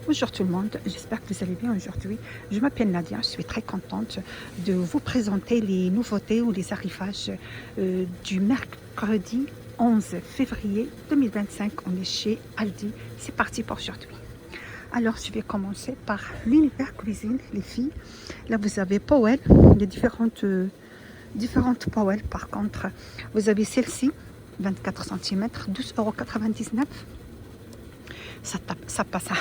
Bonjour tout le monde, j'espère que vous allez bien aujourd'hui. Je m'appelle Nadia, je suis très contente de vous présenter les nouveautés ou les arrivages du mercredi 11 février 2025. On est chez Aldi, c'est parti pour aujourd'hui. Alors je vais commencer par l'univers cuisine, les filles. Là vous avez Powell, les différentes Powell. Par contre, vous avez celle-ci, 24 cm, 12,99 €. Ça passe à,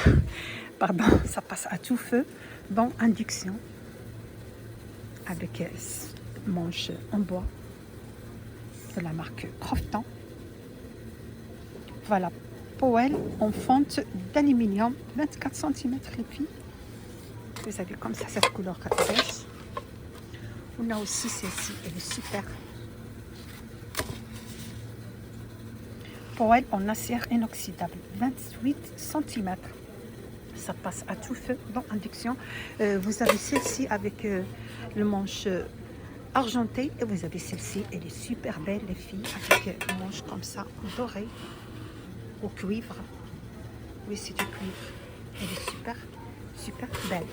pardon, ça passe à tout feu, bon induction, avec manche en bois de la marque Crofton. Voilà, Powell en fonte d'aluminium, 24 cm les filles. Vous avez comme ça cette couleur beige. On a aussi celle-ci, elle est super. Powell en acier inoxydable, 28 cm. Ça passe à tout feu, bon induction. Vous avez celle-ci avec le manche argenté et vous avez celle-ci, elle est super belle les filles, avec un manche comme ça, doré, au cuivre. Oui, c'est du cuivre. Elle est super, super belle.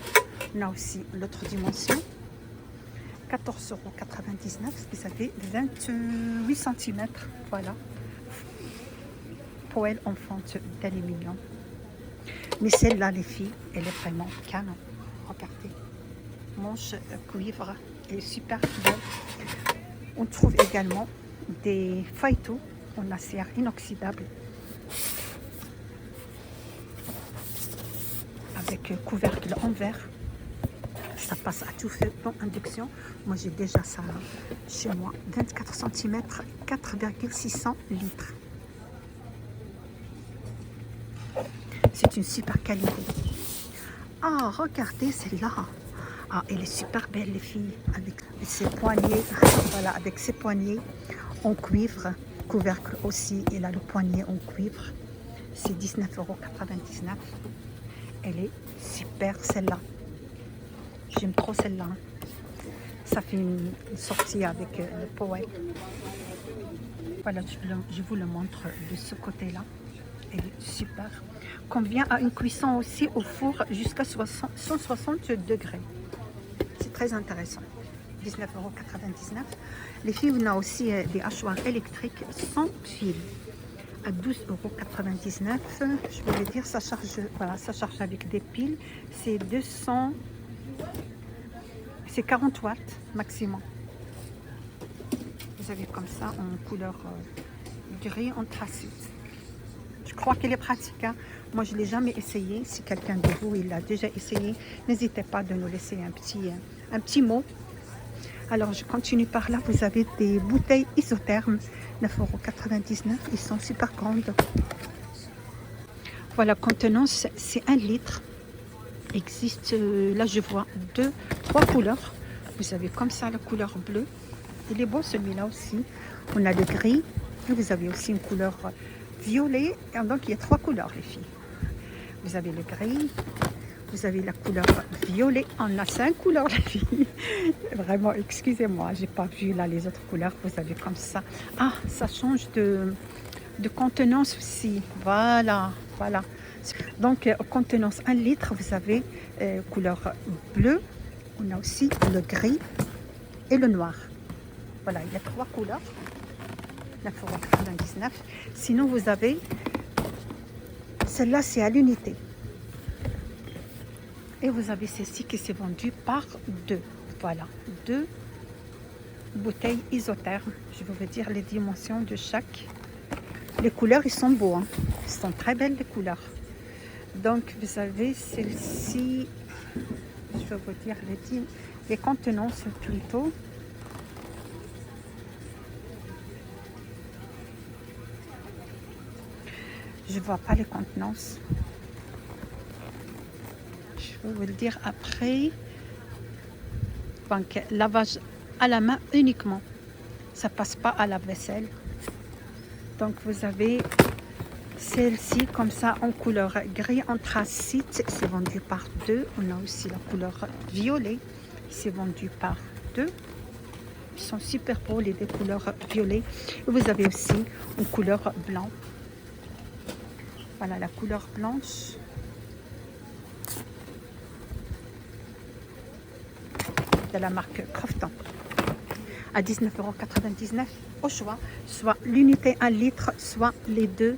On a aussi l'autre dimension, 14,99 €. Vous avez 28 cm. Voilà. Powell en fonte d'aluminium. Mais celle-là, les filles, elle est vraiment canon. Regardez. Manche cuivre, elle est super belle. On trouve également des feuilletons en acier inoxydable avec couvercle en verre. Ça passe à tout feu, bon induction. Moi, j'ai déjà ça chez moi. 24 cm, 4,600 litres. C'est une super qualité. Ah, regardez celle-là. Ah, elle est super belle, les filles, avec ses poignets. Voilà, avec ses poignets en cuivre. Couvercle aussi, elle a le poignet en cuivre. C'est 19,99 €. Elle est super, celle-là. J'aime trop celle-là. Ça fait une sortie avec le Powell. Voilà, je vous le montre de ce côté-là. Elle est super. Convient à une cuisson aussi au four jusqu'à 160 degrés. C'est très intéressant. 19,99 €. Les filles, on a aussi des hachoirs électriques sans fil à 12,99 €. Je voulais dire, ça charge, voilà, ça charge avec des piles. C'est 200, c'est 40 watts maximum. Vous avez comme ça en couleur gris anthracite. Je crois qu'elle est pratique. Hein. Moi, je ne l'ai jamais essayé. Si quelqu'un de vous il l'a déjà essayé, n'hésitez pas de nous laisser un petit mot. Alors, je continue par là. Vous avez des bouteilles isothermes, 9,99 €. Ils sont super grandes. Voilà, contenance, c'est 1 litre. Existe, là, je vois 3 couleurs. Vous avez comme ça la couleur bleue. Il est beau celui-là aussi. On a le gris. Et vous avez aussi une couleur violet. Et donc, il y a 3 couleurs, les filles. Vous avez le gris. Vous avez la couleur violet. On a 5 couleurs, les filles. Vraiment, excusez-moi, j'ai pas vu là les autres couleurs. Vous avez comme ça. Ah, ça change de contenance aussi. Voilà, voilà. Donc, contenance 1 litre, vous avez couleur bleue. On a aussi le gris et le noir. Voilà, il y a 3 couleurs. 9,99 €. Sinon, vous avez celle-là, c'est à l'unité. Et vous avez celle-ci qui s'est vendue par 2. Voilà, 2 bouteilles isothermes. Je vais vous dire les dimensions de chaque. Les couleurs, ils sont beaux. Hein. Ils sont très belles, les couleurs. Donc, vous avez celle-ci. Je vais vous dire les contenances plutôt. Je ne vois pas les contenances. Je vais vous le dire après. Donc, lavage à la main uniquement. Ça ne passe pas à la vaisselle. Donc, vous avez celle-ci comme ça en couleur gris anthracite. C'est vendu par 2. On a aussi la couleur violet. C'est vendu par 2. Ils sont super beaux, les deux couleurs violet. Et vous avez aussi une couleur blanc. Voilà la couleur blanche. de la marque Crofton à 19,99 € au choix, soit l'unité 1 litre, soit les deux.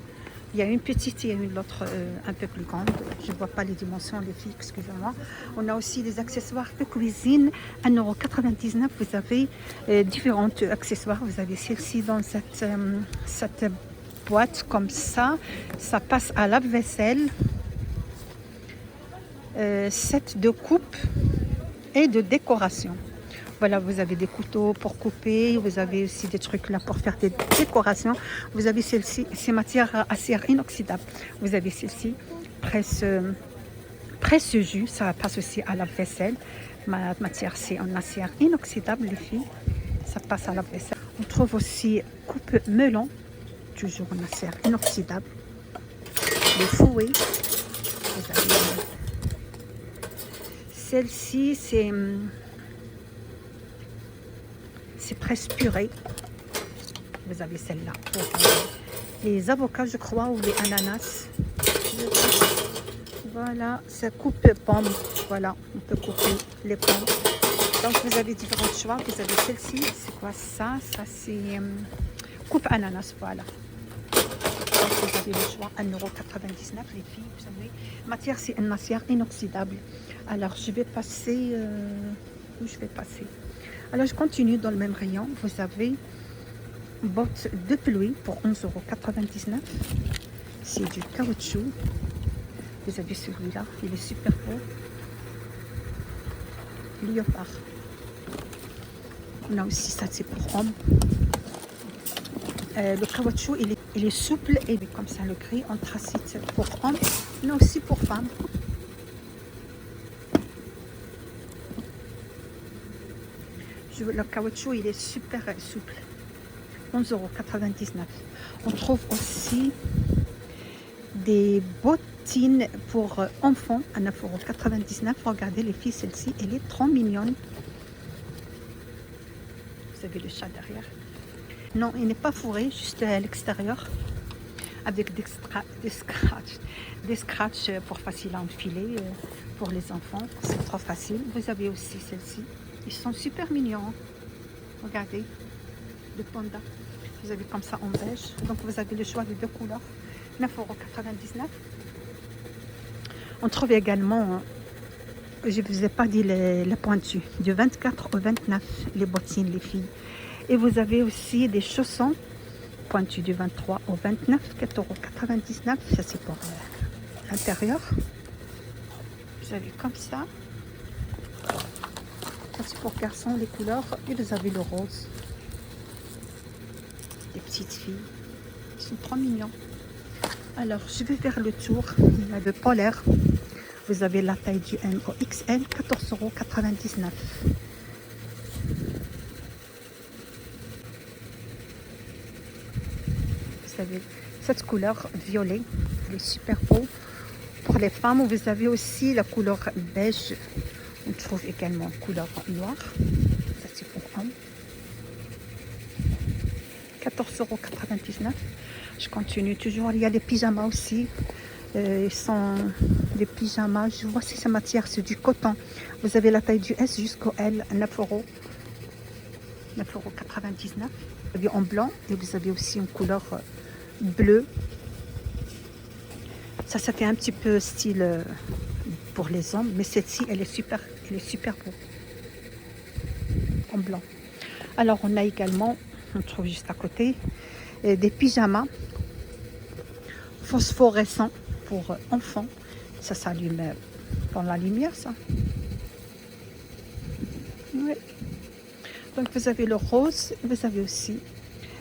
Il y a une petite et une autre un peu plus grande. Je ne vois pas les dimensions, les filles, excusez-moi. On a aussi des accessoires de cuisine, 1,99 €. Vous avez différents accessoires. Vous avez celle-ci dans cette boîte comme ça. Ça passe à lave-vaisselle. Set de coupe et de décoration. Voilà, vous avez des couteaux pour couper, vous avez aussi des trucs là pour faire des décorations. Vous avez celle-ci, c'est matière acier inoxydable. vous avez celle-ci, presse jus, ça passe aussi à la vaisselle. Ma matière, c'est en acier inoxydable, les filles, ça passe à la vaisselle. On trouve aussi coupe melon, toujours en acier inoxydable. Les fouets, vous avez celle-ci, c'est presse purée. Vous avez celle-là pour les avocats, je crois, ou les ananas. Voilà, ça coupe pomme. Voilà, on peut couper les pommes. Donc vous avez différents choix. Vous avez celle-ci, c'est quoi ça? Ça c'est coupe ananas, voilà. Donc vous avez le choix, 1,99 € les filles, vous savez. Matière, c'est une matière inoxydable. Alors je vais passer, où je vais passer? Alors je continue dans le même rayon. Vous avez bottes de pluie pour 11,99 €. C'est du caoutchouc. Vous avez celui-là, il est super beau. Léopard. On a aussi ça, c'est pour hommes. Le caoutchouc, il est souple et comme ça le gris anthracite pour hommes, mais aussi pour femmes. Le caoutchouc, il est super souple. 11,99 €. On trouve aussi des bottines pour enfants à 9,99 €. Regardez les filles, celle-ci, elle est trop mignonne. Vous avez le chat derrière. Non, il n'est pas fourré, juste à l'extérieur, avec des scratchs pour facile à enfiler pour les enfants. C'est trop facile. Vous avez aussi celle-ci. Ils sont super mignons. Regardez, le panda. Vous avez comme ça en beige. Donc vous avez le choix de deux couleurs. 9,99 €. On trouve également, je ne vous ai pas dit les pointus, du 24 au 29, les bottines, les filles. Et vous avez aussi des chaussons pointus du 23 au 29, 4,99 €. Ça c'est pour l'intérieur. Vous avez comme ça. Ça c'est pour garçons, les couleurs. Et vous avez le rose. Des petites filles. Ils sont trop mignons. Alors, je vais faire le tour. Il y a le polaire. Vous avez la taille du M au XL, 14,99 €. Vous avez cette couleur violet. Elle est super beau. Pour les femmes, vous avez aussi la couleur beige. On trouve également couleur noire. Ça, c'est pour hommes. 14,99 €. Je continue toujours. Il y a les pyjamas aussi. Ils sont des pyjamas. Je vois si c'est matière, c'est du coton. Vous avez la taille du S jusqu'au L, 9 €. 9,99 €. Vous avez en blanc et vous avez aussi une couleur bleue. Ça fait un petit peu style pour les hommes, mais celle-ci, elle est super beau. En blanc. Alors, on a également, on trouve juste à côté, des pyjamas phosphorescents pour enfants. Ça s'allume dans la lumière, ça. Oui. Donc vous avez le rose, vous avez aussi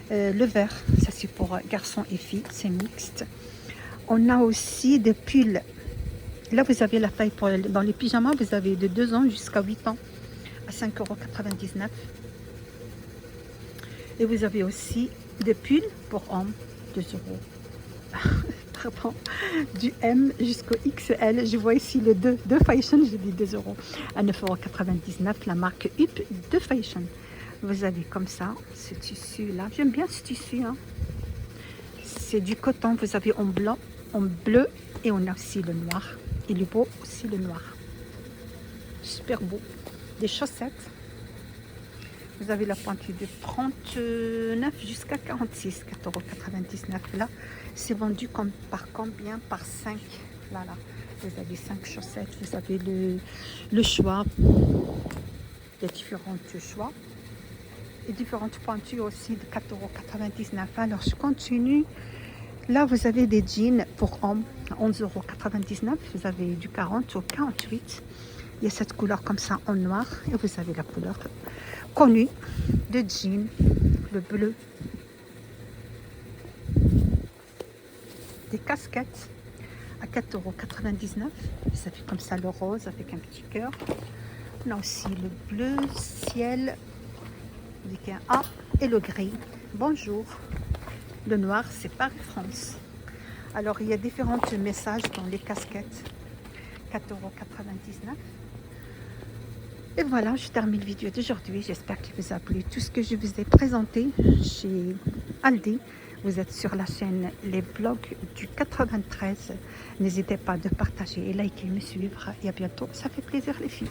le vert. Ça c'est pour garçons et filles, c'est mixte. On a aussi des pulls. Là vous avez la taille dans les pyjamas, vous avez de 2 ans jusqu'à 8 ans à 5,99 €. Et vous avez aussi des pulls pour hommes, 2 €. Pardon, du M jusqu'au XL. Je vois ici le 2 Fashion, je dis 2 € à 9,99 €. La marque UP de Fashion. Vous avez comme ça ce tissu là. J'aime bien ce tissu. Hein. C'est du coton. Vous avez en blanc, en bleu et on a aussi le noir. Il est beau aussi le noir. Super beau. Des chaussettes. Vous avez la pointue de 39 jusqu'à 46, 4,99 €. Là, c'est vendu comme par combien? Par 5. Là, là. Vous avez 5 chaussettes. Vous avez le choix. Les différents choix. Et différentes pointures aussi de 4,99 €. Alors, je continue. Là, vous avez des jeans pour hommes à 11,99 €. Vous avez du 40 au 48. Il y a cette couleur comme ça en noir. Et vous avez la couleur connue de jean, le bleu. Des casquettes à 4,99 €. Vous avez comme ça le rose avec un petit cœur. On a aussi le bleu ciel avec un A et le gris. Bonjour. Le noir, c'est Paris France. Alors, il y a différents messages dans les casquettes. 4,99 €. Et voilà, je termine la vidéo d'aujourd'hui. J'espère qu'il vous a plu. Tout ce que je vous ai présenté chez Aldi. Vous êtes sur la chaîne Les Vlogs du 93. N'hésitez pas de partager et liker, me suivre. Et à bientôt. Ça fait plaisir les filles.